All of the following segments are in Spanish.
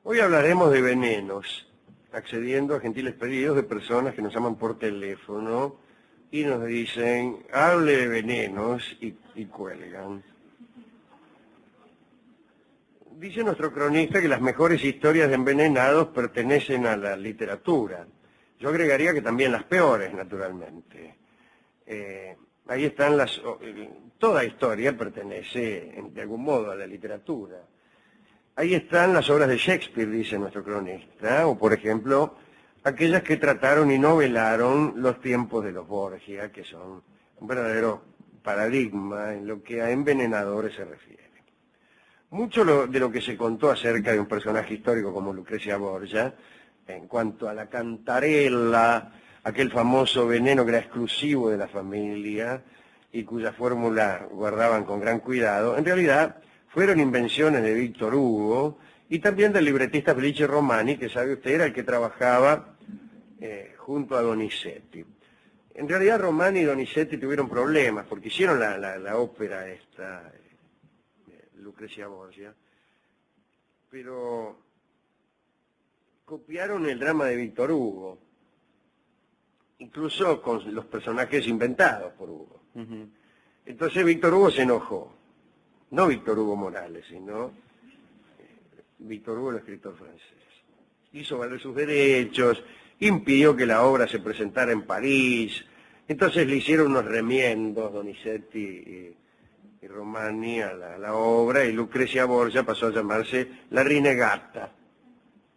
Hoy hablaremos de venenos, accediendo a gentiles pedidos de personas que nos llaman por teléfono y nos dicen, hable de venenos y cuelgan. Dice nuestro cronista que las mejores historias de envenenados pertenecen a la literatura. Yo agregaría que también las peores, naturalmente. Ahí están toda historia pertenece de algún modo a la literatura. Ahí están las obras de Shakespeare, dice nuestro cronista, o por ejemplo, aquellas que trataron y novelaron los tiempos de los Borgia, que son un verdadero paradigma en lo que a envenenadores se refiere. Mucho de lo que se contó acerca de un personaje histórico como Lucrecia Borgia, en cuanto a la cantarella, aquel famoso veneno que era exclusivo de la familia y cuya fórmula guardaban con gran cuidado, en realidad fueron invenciones de Víctor Hugo y también del libretista Felice Romani, que sabe usted era el que trabajaba junto a Donizetti. En realidad Romani y Donizetti tuvieron problemas porque hicieron la ópera esta, Lucrecia Borgia, pero copiaron el drama de Víctor Hugo, incluso con los personajes inventados por Hugo. Entonces Víctor Hugo se enojó, no Víctor Hugo Morales, sino Víctor Hugo, el escritor francés. Hizo valer sus derechos, impidió que la obra se presentara en París, entonces le hicieron unos remiendos Donizetti y Romani a la obra, y Lucrecia Borgia pasó a llamarse La Rinegata,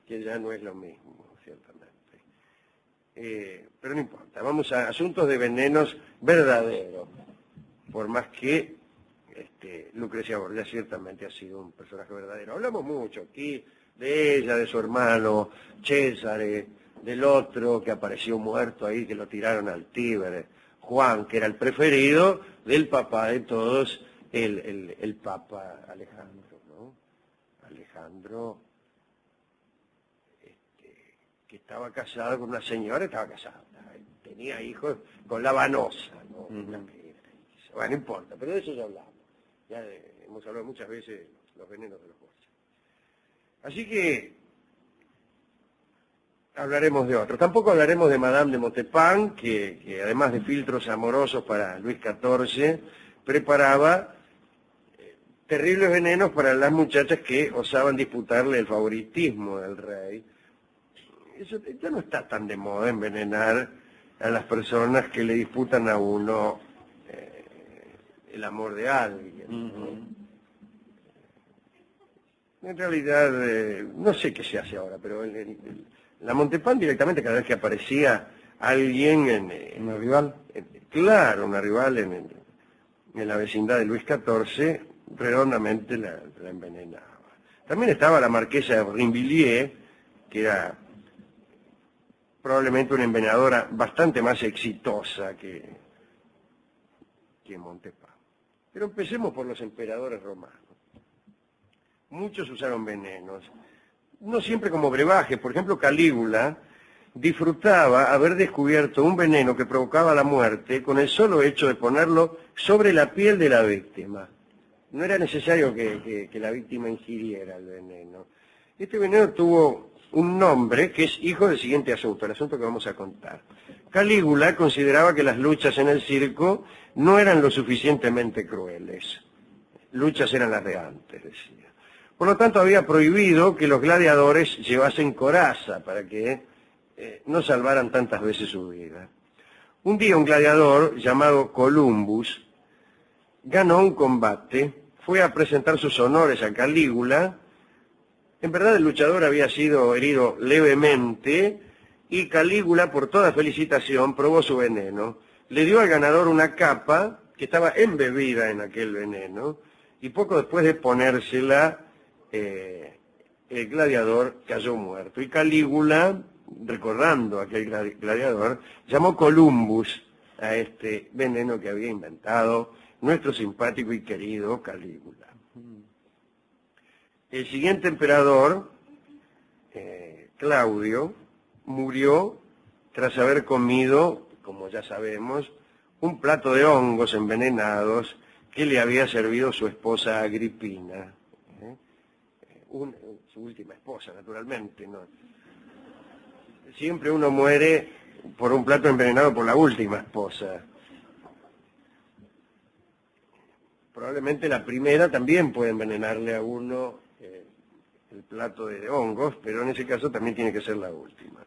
que ya no es lo mismo, ciertamente. Pero no importa, vamos a asuntos de venenos verdaderos, por más que Lucrecia Borgia ciertamente ha sido un personaje verdadero. Hablamos mucho aquí de ella, de su hermano Césare, del otro que apareció muerto ahí, que lo tiraron al Tíber, Juan, que era el preferido del papá de todos, el Papa Alejandro, ¿no? Alejandro, que estaba casado con una señora, tenía hijos con la Vanosa, ¿no? Bueno, no importa, pero de eso ya hablamos. Ya hemos hablado muchas veces de los venenos de los Borgia. Así que hablaremos de otro. Tampoco hablaremos de Madame de Montespan, que además de filtros amorosos para Luis XIV, preparaba terribles venenos para las muchachas que osaban disputarle el favoritismo del rey. Eso ya no está tan de moda, envenenar a las personas que le disputan a uno el amor de alguien. En realidad, no sé qué se hace ahora, pero la Montespan directamente, cada vez que aparecía alguien ¿Una rival? Claro, una rival en la vecindad de Luis XIV, redondamente la envenenaba. También estaba la marquesa de Brinvilliers, que era probablemente una envenenadora bastante más exitosa que Montespan. Pero empecemos por los emperadores romanos. Muchos usaron venenos, no siempre como brebajes. Por ejemplo, Calígula disfrutaba haber descubierto un veneno que provocaba la muerte con el solo hecho de ponerlo sobre la piel de la víctima. No era necesario que la víctima ingiriera el veneno. Este veneno tuvo un nombre que es hijo del siguiente asunto, el asunto que vamos a contar. Calígula consideraba que las luchas en el circo no eran lo suficientemente crueles. Luchas eran las de antes, decía. Por lo tanto, había prohibido que los gladiadores llevasen coraza para que no salvaran tantas veces su vida. Un día un gladiador llamado Columbus ganó un combate, fue a presentar sus honores a Calígula. En verdad el luchador había sido herido levemente y Calígula, por toda felicitación, probó su veneno. Le dio al ganador una capa que estaba embebida en aquel veneno y poco después de ponérsela, el gladiador cayó muerto. Y Calígula, recordando a aquel gladiador, llamó Columbus a este veneno que había inventado nuestro simpático y querido Calígula. El siguiente emperador, Claudio, murió tras haber comido, como ya sabemos, un plato de hongos envenenados que le había servido su esposa Agripina. su última esposa, naturalmente, ¿no? Siempre uno muere por un plato envenenado por la última esposa. Probablemente la primera también puede envenenarle a uno el plato de hongos, pero en ese caso también tiene que ser la última.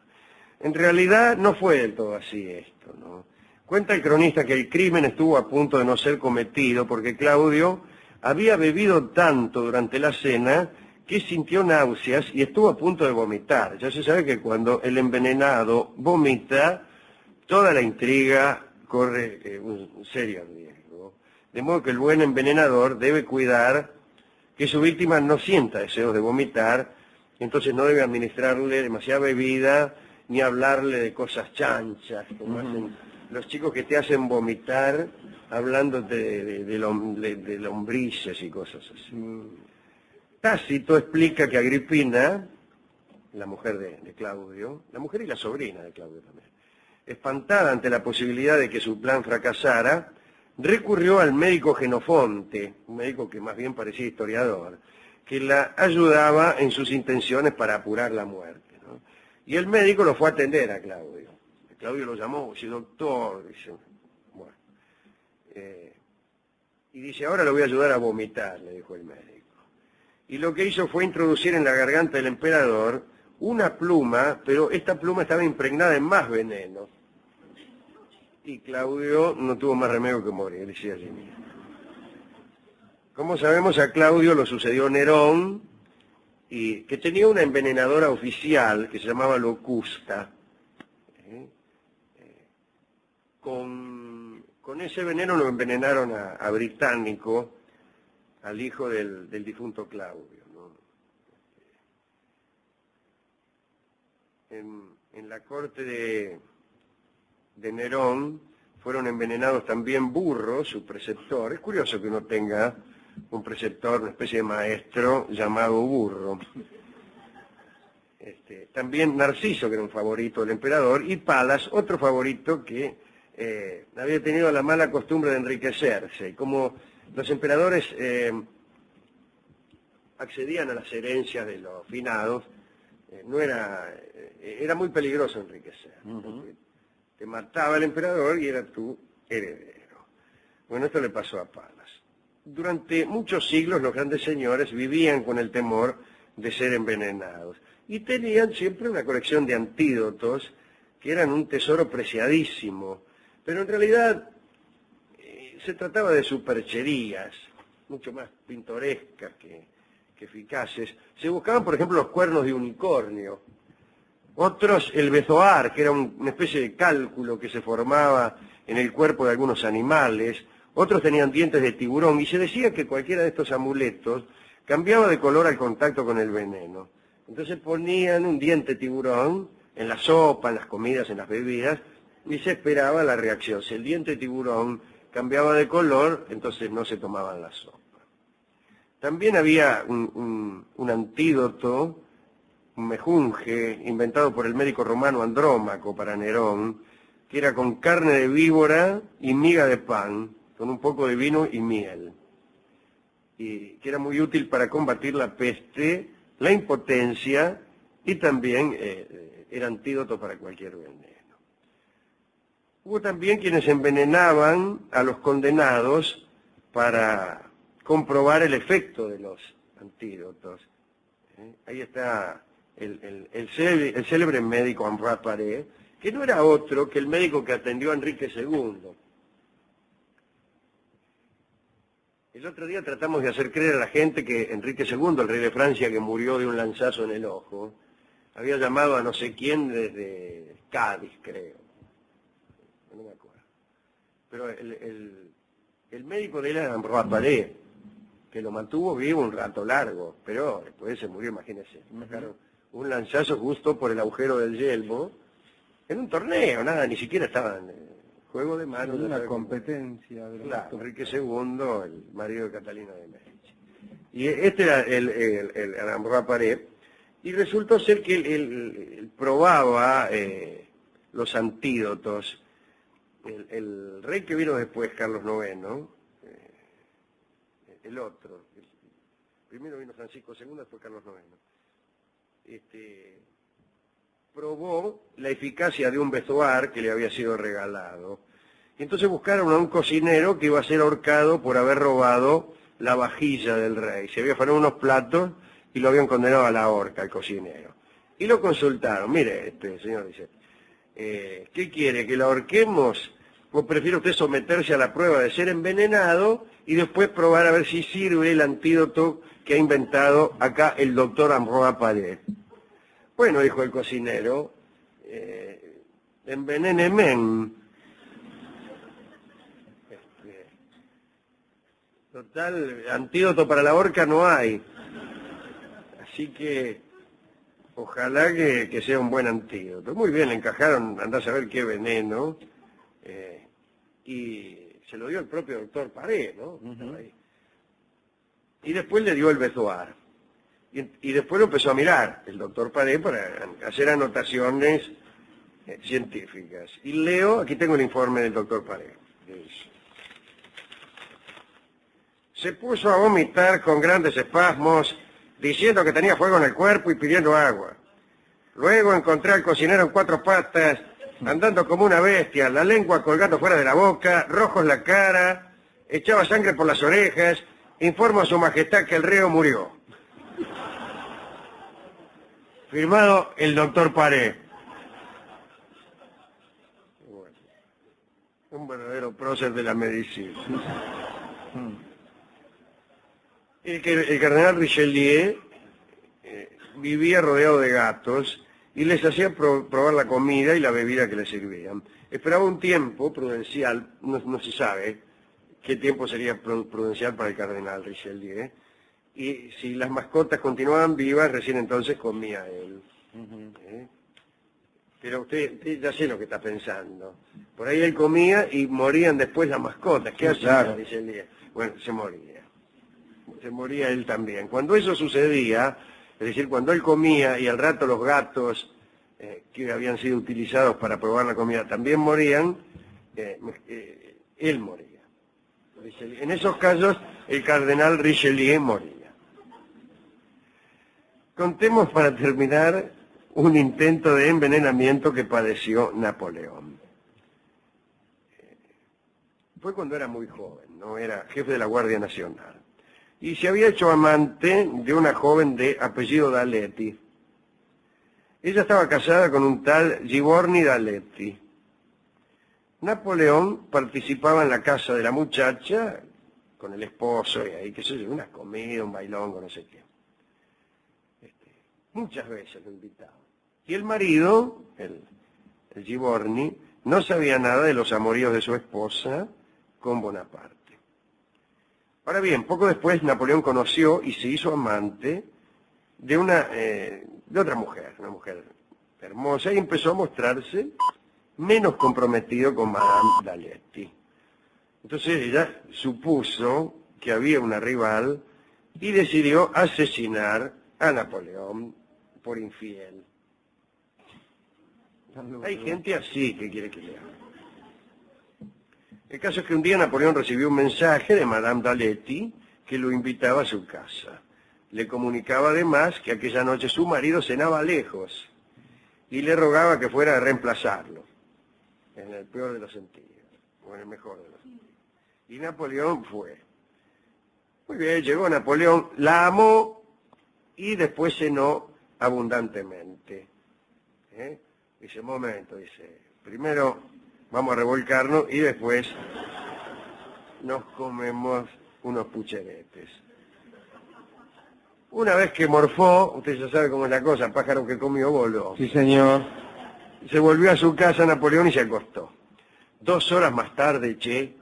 En realidad no fue del todo así esto, ¿no? Cuenta el cronista que el crimen estuvo a punto de no ser cometido porque Claudio había bebido tanto durante la cena que sintió náuseas y estuvo a punto de vomitar. Ya se sabe que cuando el envenenado vomita, toda la intriga corre un serio riesgo. De modo que el buen envenenador debe cuidar que su víctima no sienta deseos de vomitar, entonces no debe administrarle demasiada bebida ni hablarle de cosas chanchas, como hacen los chicos que te hacen vomitar hablándote de lombrices y cosas así. Tácito explica que Agripina, la mujer de Claudio, la mujer y la sobrina de Claudio también, espantada ante la posibilidad de que su plan fracasara, recurrió al médico Genofonte, un médico que más bien parecía historiador, que la ayudaba en sus intenciones para apurar la muerte, ¿no? Y el médico lo fue a atender a Claudio. Claudio lo llamó, dice, doctor, dice, bueno, y dice, ahora lo voy a ayudar a vomitar, le dijo el médico. Y lo que hizo fue introducir en la garganta del emperador una pluma, pero esta pluma estaba impregnada en más veneno. Y Claudio no tuvo más remedio que morir, decía allí mismo. Como sabemos, a Claudio lo sucedió Nerón, y que tenía una envenenadora oficial que se llamaba Locusta. Con ese veneno lo envenenaron a Británico, al hijo del difunto Claudio, ¿no? En la corte de Nerón fueron envenenados también Burro, su preceptor. Es curioso que uno tenga un preceptor, una especie de maestro llamado Burro. También Narciso, que era un favorito del emperador, y Palas, otro favorito que había tenido la mala costumbre de enriquecerse. Y como los emperadores accedían a las herencias de los finados, era muy peligroso enriquecer. Te mataba el emperador y era tu heredero. Bueno, esto le pasó a Palas. Durante muchos siglos los grandes señores vivían con el temor de ser envenenados y tenían siempre una colección de antídotos que eran un tesoro preciadísimo, pero en realidad se trataba de supercherías, mucho más pintorescas que eficaces. Se buscaban, por ejemplo, los cuernos de unicornio, otros el bezoar, que era una especie de cálculo que se formaba en el cuerpo de algunos animales, otros tenían dientes de tiburón, y se decía que cualquiera de estos amuletos cambiaba de color al contacto con el veneno. Entonces ponían un diente de tiburón en la sopa, en las comidas, en las bebidas, y se esperaba la reacción. Si el diente de tiburón cambiaba de color, entonces no se tomaban la sopa. También había un antídoto, un mejunje, inventado por el médico romano Andrómaco para Nerón, que era con carne de víbora y miga de pan, con un poco de vino y miel, y que era muy útil para combatir la peste, la impotencia, y también era antídoto para cualquier veneno. Hubo también quienes envenenaban a los condenados para comprobar el efecto de los antídotos. Ahí está el célebre médico Ambroise Paré, que no era otro que el médico que atendió a Enrique II. El otro día tratamos de hacer creer a la gente que Enrique II, el rey de Francia que murió de un lanzazo en el ojo, había llamado a no sé quién desde Cádiz, creo. No me acuerdo. Pero el médico de él era Ambroise Paré, que lo mantuvo vivo un rato largo, pero después se murió, imagínense. Sacaron un lanzazo justo por el agujero del yelmo, en un torneo, nada, ni siquiera estaban en juego de manos. Una competencia. Claro, Enrique II, el marido de Catalina de Medici. Y este era el Ambroise Paré, y resultó ser que él probaba los antídotos. El rey que vino después, Carlos IX, el otro, primero vino Francisco II, después Carlos IX. probó la eficacia de un vestuar que le había sido regalado. Y entonces buscaron a un cocinero que iba a ser ahorcado por haber robado la vajilla del rey. Se había afanado unos platos y lo habían condenado a la horca, al cocinero. Y lo consultaron. Mire, señor dice, ¿qué quiere? ¿Que lo ahorquemos? ¿O prefiere usted someterse a la prueba de ser envenenado y después probar a ver si sirve el antídoto que ha inventado acá el doctor Ambroise Paré? Bueno, dijo el cocinero, envenéneme. Total, antídoto para la horca no hay. Así que ojalá que sea un buen antídoto. Muy bien, le encajaron, andá a saber qué veneno. Y se lo dio el propio doctor Paré, ¿no? Estaba ahí. Y después le dio el vestuar. Y después lo empezó a mirar el doctor Paré para hacer anotaciones científicas. Y leo, aquí tengo el informe del doctor Paré. Se puso a vomitar con grandes espasmos, diciendo que tenía fuego en el cuerpo y pidiendo agua. Luego encontré al cocinero en 4 patas, andando como una bestia, la lengua colgando fuera de la boca, rojo en la cara, echaba sangre por las orejas. Informo a su majestad que el reo murió. Firmado el doctor Paré. Bueno, un verdadero prócer de la medicina. El cardenal Richelieu vivía rodeado de gatos y les hacía probar la comida y la bebida que les servían. Esperaba un tiempo prudencial, no se sabe qué tiempo sería prudencial para el cardenal Richelieu, y si las mascotas continuaban vivas, recién entonces comía él. Pero usted ya sé lo que está pensando. Por ahí él comía y morían después las mascotas. ¿Qué hacía Richelieu? Bueno, se moría él también. Cuando eso sucedía, es decir, cuando él comía y al rato los gatos que habían sido utilizados para probar la comida también morían, él moría. En esos casos, el cardenal Richelieu moría. Contemos para terminar un intento de envenenamiento que padeció Napoleón. Fue cuando era muy joven, ¿no? Era jefe de la Guardia Nacional. Y se había hecho amante de una joven de apellido Daletti. Ella estaba casada con un tal Giborni Daletti. Napoleón participaba en la casa de la muchacha con el esposo y ahí, qué sé yo, una comida, un bailongo, no sé qué. Muchas veces lo invitaba. Y el marido, el Giborni, no sabía nada de los amoríos de su esposa con Bonaparte. Ahora bien, poco después Napoleón conoció y se hizo amante de otra mujer, una mujer hermosa, y empezó a mostrarse menos comprometido con Madame Daletti. Entonces ella supuso que había una rival y decidió asesinar a Napoleón por infiel. Hay gente así que quiere que le haga. El caso es que un día Napoleón recibió un mensaje de Madame Daletti que lo invitaba a su casa. Le comunicaba además que aquella noche su marido cenaba lejos y le rogaba que fuera a reemplazarlo, en el peor de los sentidos, o en el mejor de los sentidos. Y Napoleón fue. Muy bien, llegó Napoleón, la amó y después cenó abundantemente. Dice, momento, dice, primero vamos a revolcarnos y después nos comemos unos pucheretes. Una vez que morfó, usted ya sabe cómo es la cosa, pájaro que comió voló. Sí, señor. Se volvió a su casa Napoleón y se acostó. 2 horas más tarde, che.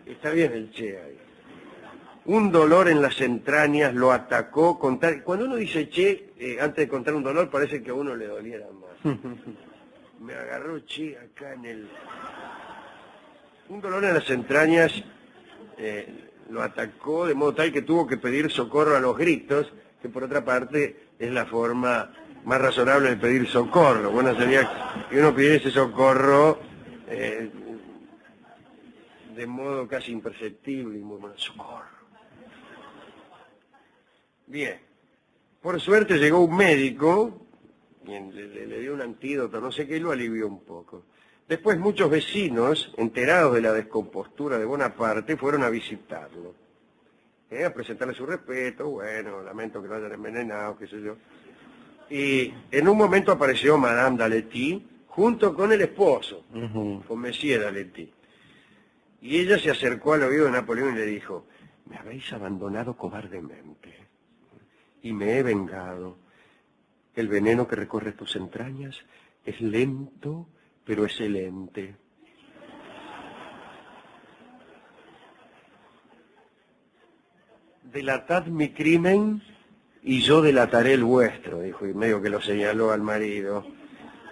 Está bien el che ahí. Un dolor en las entrañas lo atacó. Cuando uno dice che, antes de contar un dolor, parece que a uno le doliera más. Me agarró che acá en el... Un dolor en las entrañas lo atacó de modo tal que tuvo que pedir socorro a los gritos, que por otra parte es la forma más razonable de pedir socorro. Bueno, sería que uno pidiera ese socorro de modo casi imperceptible y muy bueno, socorro. Bien, Por suerte llegó un médico, y le dio un antídoto, no sé qué, y lo alivió un poco. Después muchos vecinos, enterados de la descompostura de Bonaparte, fueron a visitarlo. A presentarle su respeto, bueno, lamento que lo hayan envenenado, qué sé yo. Y en un momento apareció Madame d'Aletti junto con el esposo, con Monsieur d'Aletti. Y ella se acercó al oído de Napoleón y le dijo: me habéis abandonado cobardemente y me he vengado. El veneno que recorre tus entrañas es lento, pero excelente. Delatad mi crimen y yo delataré el vuestro, dijo, y medio que lo señaló al marido.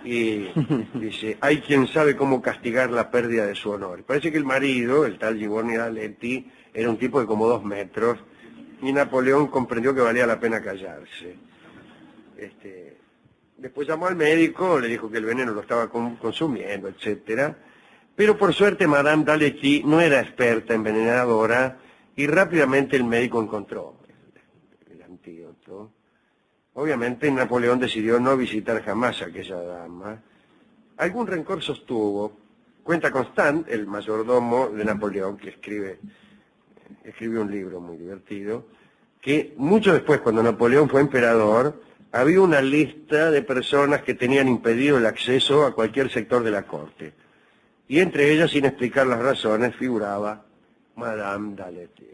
Y dice, hay quien sabe cómo castigar la pérdida de su honor. Parece que el marido, el tal Giovanni d'Aletti, era un tipo de como 2 metros, y Napoleón comprendió que valía la pena callarse. Después llamó al médico, le dijo que el veneno lo estaba consumiendo, etcétera. Pero por suerte Madame d'Aletti no era experta envenenadora, y rápidamente el médico encontró el antídoto. Obviamente Napoleón decidió no visitar jamás a aquella dama. Algún rencor sostuvo. Cuenta Constant, el mayordomo de Napoleón, que escribió un libro muy divertido, que mucho después, cuando Napoleón fue emperador, había una lista de personas que tenían impedido el acceso a cualquier sector de la corte. Y entre ellas, sin explicar las razones, figuraba Madame d'Aletti.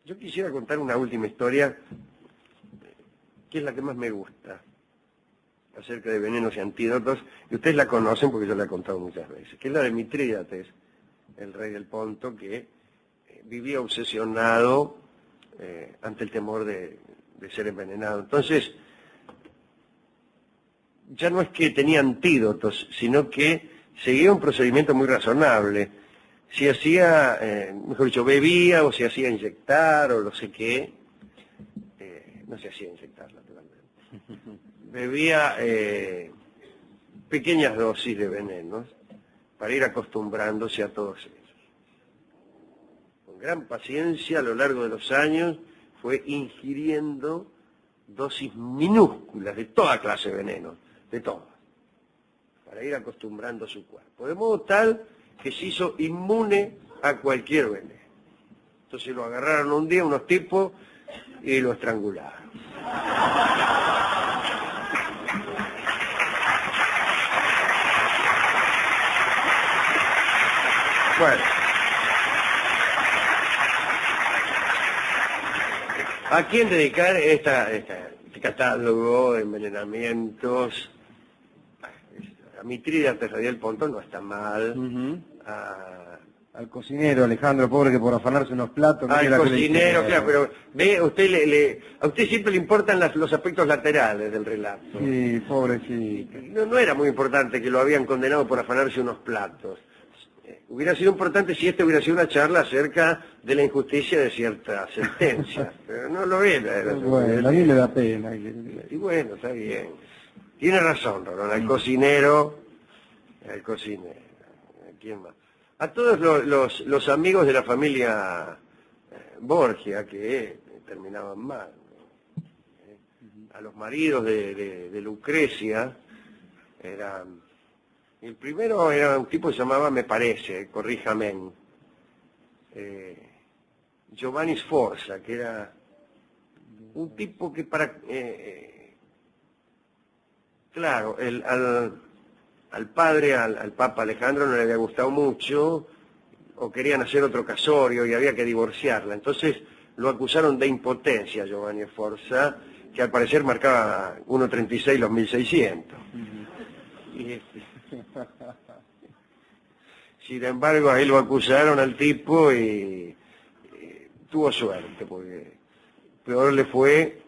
Yo quisiera contar una última historia, que es la que más me gusta, acerca de venenos y antídotos, y ustedes la conocen porque yo la he contado muchas veces, que es la de Mitrídates, el rey del Ponto, que vivía obsesionado ante el temor de ser envenenado. Entonces, ya no es que tenía antídotos, sino que seguía un procedimiento muy razonable. Si hacía, mejor dicho, bebía o se hacía inyectar o no sé qué, no se hacía inyectar naturalmente, bebía pequeñas dosis de venenos para ir acostumbrándose a todos ellos. Con gran paciencia a lo largo de los años fue ingiriendo dosis minúsculas de toda clase de venenos, de todas, para ir acostumbrando su cuerpo, de modo tal que se hizo inmune a cualquier veneno. Entonces lo agarraron un día unos tipos y lo estrangularon. Bueno, ¿a quién dedicar este catálogo de envenenamientos? A Mitrídates, rey del Ponto, no está mal. Al cocinero, Alejandro, pobre, que por afanarse unos platos... Al cocinero, claro, pero ve, a usted siempre le importan los aspectos laterales del relato. Sí, pobrecito. No era muy importante que lo habían condenado por afanarse unos platos. Hubiera sido importante si hubiera sido una charla acerca de la injusticia de ciertas sentencias, pero no lo era. Bueno, a mí me da pena. Y bueno, está bien. Tiene razón, Rolón, al cocinero. ¿Quién más? A todos los amigos de la familia Borgia, que terminaban mal. A los maridos de Lucrecia, el primero era un tipo que se llamaba, me parece, corríjame, Giovanni Sforza, que era un tipo que claro, al padre, al Papa Alejandro, no le había gustado mucho, o querían hacer otro casorio y había que divorciarla. Entonces lo acusaron de impotencia, Giovanni Sforza, que al parecer marcaba 1.36 los 1600. Sin embargo, ahí lo acusaron al tipo y tuvo suerte, porque peor le fue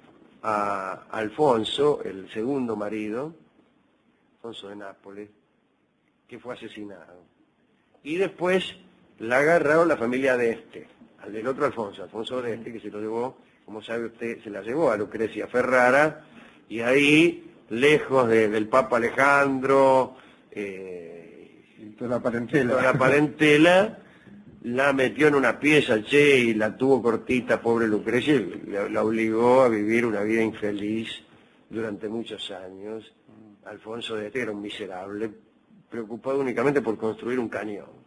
a Alfonso, el segundo marido, Alfonso de Nápoles, que fue asesinado. Y después la agarraron la familia de al del otro Alfonso, Alfonso de que se lo llevó, como sabe usted, se la llevó a Lucrecia Ferrara, y ahí, lejos del Papa Alejandro, toda la parentela, la metió en una pieza, che, y la tuvo cortita, pobre Lucrecia, y la obligó a vivir una vida infeliz durante muchos años. Alfonso de Este era un miserable, preocupado únicamente por construir un cañón.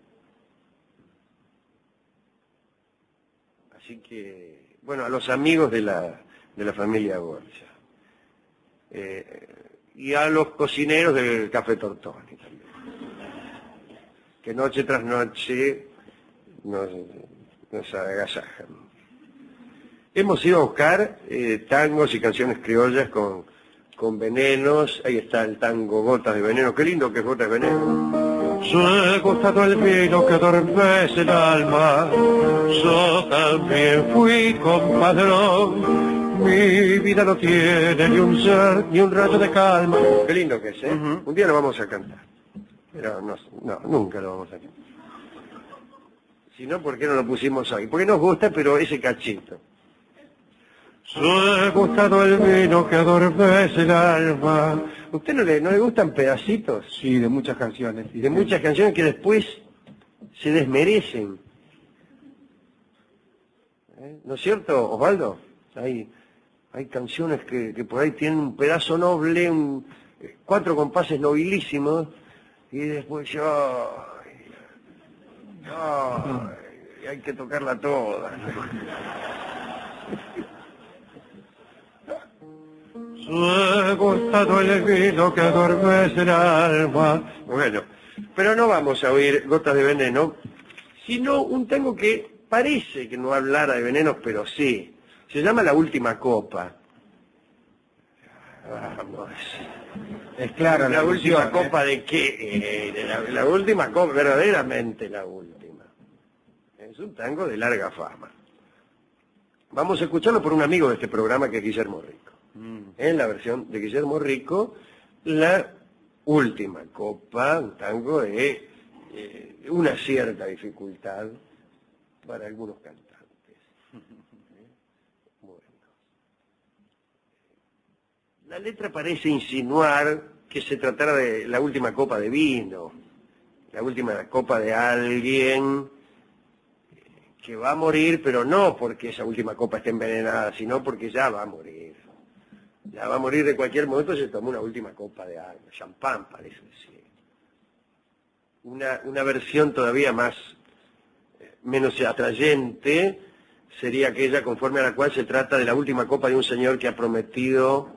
Así que, bueno, a los amigos de la familia Borgia. Y a los cocineros del Café Tortoni también, que noche tras noche nos agasajan. Hemos ido a buscar tangos y canciones criollas con venenos. Ahí está el tango Gotas de Veneno. Qué lindo que es Gotas de Veneno. Yo he gustado el vino que adormece el alma, yo también fui compadrón. Mi vida no tiene ni un ser, ni un rato de calma. Qué lindo que es, ¿eh? Un día lo vamos a cantar. Pero no, nunca lo vamos a cantar. Si no, ¿por qué no lo pusimos hoy? Porque nos gusta, pero ese cachito. Yo he gustado el vino que adormece el alma. ¿Usted no le gustan pedacitos? Sí, de muchas canciones. Sí, de muchas canciones que después se desmerecen. ¿No es cierto, Osvaldo? Hay canciones que por ahí tienen un pedazo noble, 4 compases nobilísimos, y después hay que tocarla toda. Yo he gustado el vino que adormece el alma. Bueno, pero no vamos a oír Gotas de Veneno, sino un tango que parece que no hablara de venenos, pero sí. Se llama La Última Copa. Vamos. Es claro. ¿La última copa de qué? La última copa, verdaderamente la última. Es un tango de larga fama. Vamos a escucharlo por un amigo de este programa que es Guillermo Rico. En la versión de Guillermo Rico, La Última Copa, un tango de una cierta dificultad para algunos cantantes. La letra parece insinuar que se tratara de la última copa de vino, la última copa de alguien que va a morir, pero no porque esa última copa esté envenenada, sino porque ya va a morir. Ya va a morir de cualquier momento, se tomó una última copa de algo, champán parece decir. Una versión todavía menos atrayente sería aquella conforme a la cual se trata de la última copa de un señor que ha prometido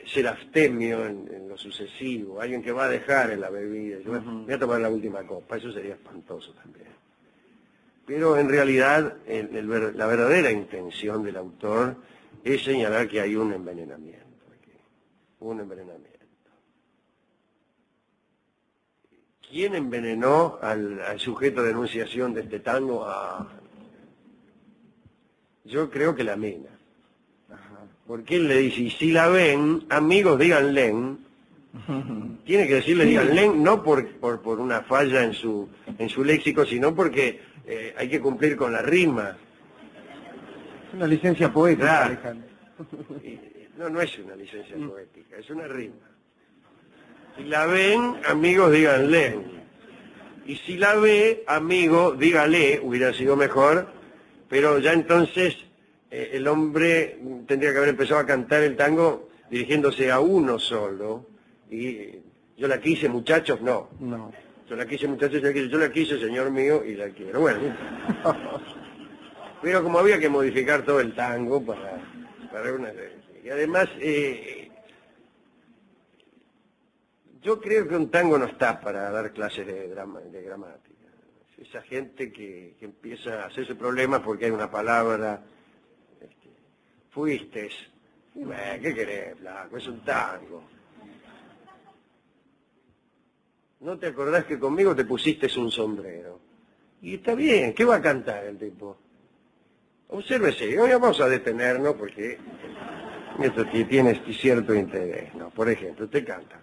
ser abstemio en lo sucesivo, alguien que va a dejar en la bebida. Yo voy a tomar la última copa, eso sería espantoso también. Pero en realidad la verdadera intención del autor es señalar que hay un envenenamiento aquí, un envenenamiento. ¿Quién envenenó al sujeto de enunciación de este tango? Yo creo que la mina. Porque él le dice, y si la ven, amigos, díganle. Tiene que decirle díganle, no por una falla en su léxico, sino porque hay que cumplir con la rima. Es una licencia poética, claro. Alejandro. No es una licencia poética, es una rima. Si la ven, amigos, díganle. Y si la ve, amigo, dígale, hubiera sido mejor, pero ya entonces el hombre tendría que haber empezado a cantar el tango dirigiéndose a uno solo. Y yo la quise, muchachos, no. Yo la quise, muchachos, yo la quise, señor mío, y la quiero. Bueno, pero como había que modificar todo el tango para una... Y además, yo creo que un tango no está para dar clases de gramática. Esa gente que empieza a hacerse problemas porque hay una palabra... Fuiste. ¿Qué querés, flaco? Es un tango. ¿No te acordás que conmigo te pusiste un sombrero? Y está bien, ¿qué va a cantar el tipo? Obsérvese, hoy vamos a detenernos porque esto tiene cierto interés. No, por ejemplo, usted canta.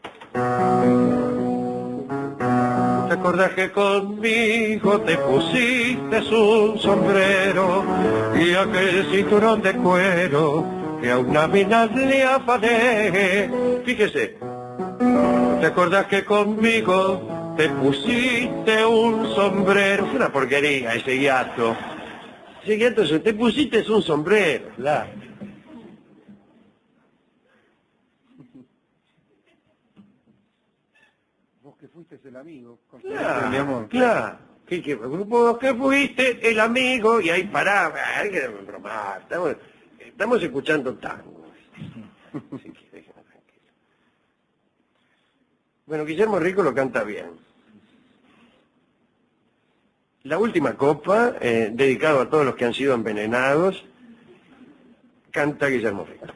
¿Te acordás que conmigo te pusiste un sombrero y aquel cinturón de cuero que a una mina le afané? Fíjese, ¿te acordás que conmigo te pusiste un sombrero. Es una porquería ese guiato. Ese guiato, te pusiste un sombrero, claro. Vos que fuiste el amigo, Claro, mi amor. claro. Vos que fuiste el amigo y ahí pará. Hay que bromar. Estamos escuchando tango. Así que déjenme tranquilo. Bueno, Guillermo Rico lo canta bien. La última copa, dedicado a todos los que han sido envenenados, canta Guillermo Rico.